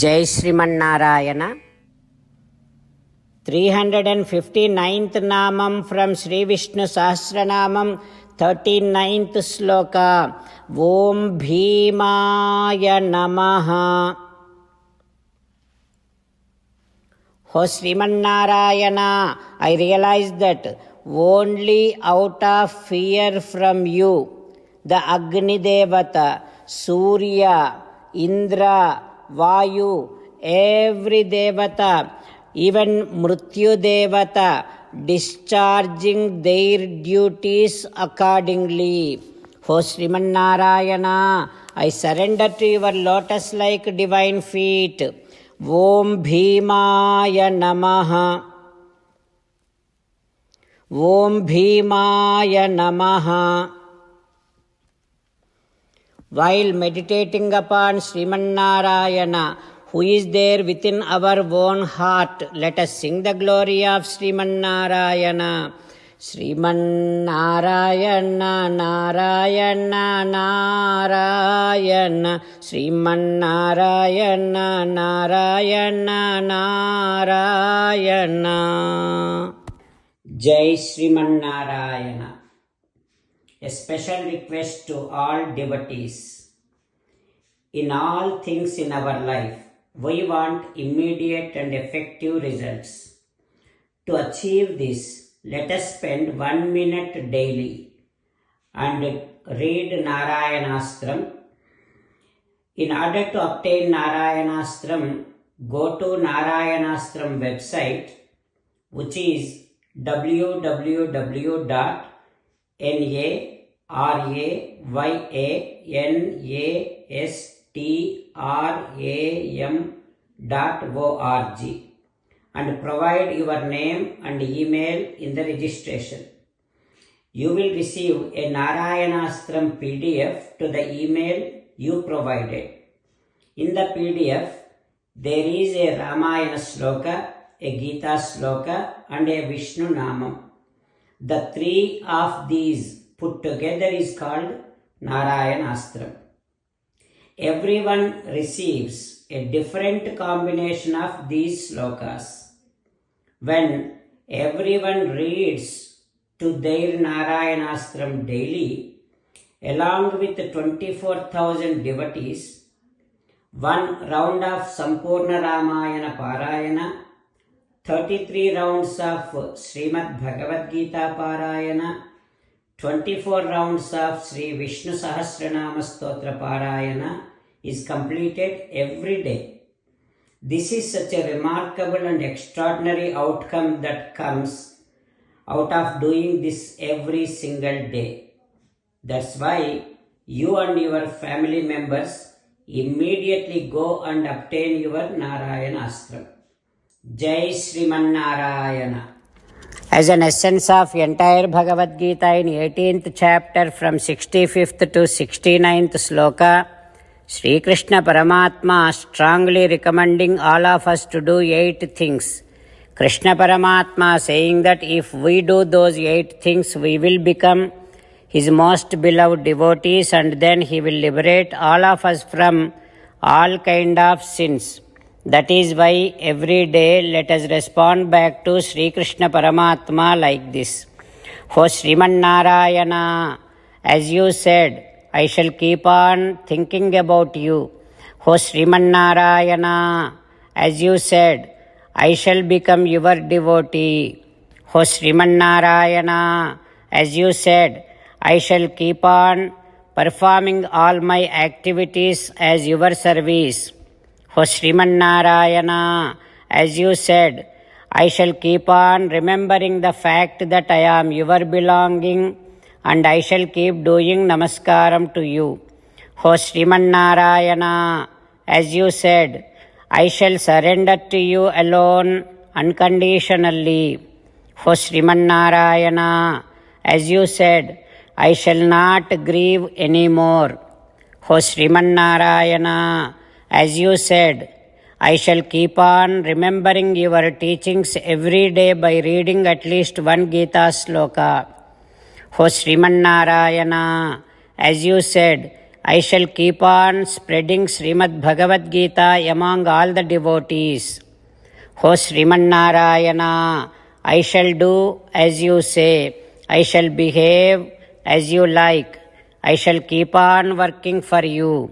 జై శ్రీమన్నారాయణ. 359th నామం from Shri Vishnu Sahasranamam, 39th శ్లోక. ఓం భీమాయ నమః. O Srimanarayana, I realize that only out of fear from you, the Agni Devata, Surya, Indra, Vayu, every Devata, even Mrityu Devata, discharging their duties accordingly. O Srimanarayana, I surrender to your lotus-like divine feet. Om Bhimaya Namaha. Om Bhimaya Namaha. While meditating upon Srimanarayana, who is there within our own heart, let us sing the glory of Srimanarayana. Srimanarayana, Narayana, Narayana, Srimanarayana, Narayana, Narayana. Jai Srimanarayana. A special request to all devotees. In all things in our life, we want immediate and effective results. To achieve this, let us spend 1 minute daily and read Narayanastram. In order to obtain Narayanastram, go to Narayanastram website, which is www.narayanastram.org, and provide your name and email in the registration. You will receive a Narayanastram PDF to the email you provided. In the PDF, there is a Ramayana Sloka, a Gita Sloka, and a Vishnu Namam. The three of these put together is called Narayanastram. Everyone receives a different combination of these slokas. When everyone reads to their Narayanastram daily, along with 24,000 devotees, 1 round of Sampurna Ramayana Parayana, 33 rounds of Srimad Bhagavad Gita Parayana, 24 rounds of Sri Vishnu Sahasranama Stotra Parayana is completed every day. This is such a remarkable and extraordinary outcome that comes out of doing this every single day. That's why you and your family members immediately go and obtain your Narayanastram. Jai Srimanarayana. As an essence of entire Bhagavad Gita in 18th chapter from 65th to 69th sloka, Sri Krishna Paramatma strongly recommending all of us to do 8 things. Krishna Paramatma saying that if we do those 8 things, we will become his most beloved devotees, and then he will liberate all of us from all kind of sins. That is why every day let us respond back to Sri Krishna Paramatma like this. O Srimanarayana, as you said, I shall keep on thinking about you. O Srimanarayana, as you said, I shall become your devotee. O Srimanarayana, as you said, I shall keep on performing all my activities as your service. O Srimanarayana, as you said, I shall keep on remembering the fact that I am your belonging, and I shall keep doing namaskaram to you. O Srimanarayana, as you said, I shall surrender to you alone unconditionally. O Srimanarayana, as you said, I shall not grieve anymore. O Srimanarayana, as you said, I shall keep on remembering your teachings every day by reading at least 1 Gita sloka. O Srimanarayana, as you said, I shall keep on spreading Srimad Bhagavad Gita among all the devotees. O Sriman Narayana, I shall do as you say. I shall behave as you like. I shall keep on working for you.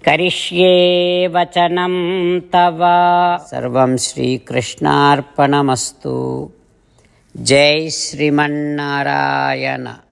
Karishye vachanam tava. Sarvam Shri Krishnarpanamastu. Jai Sriman Narayana.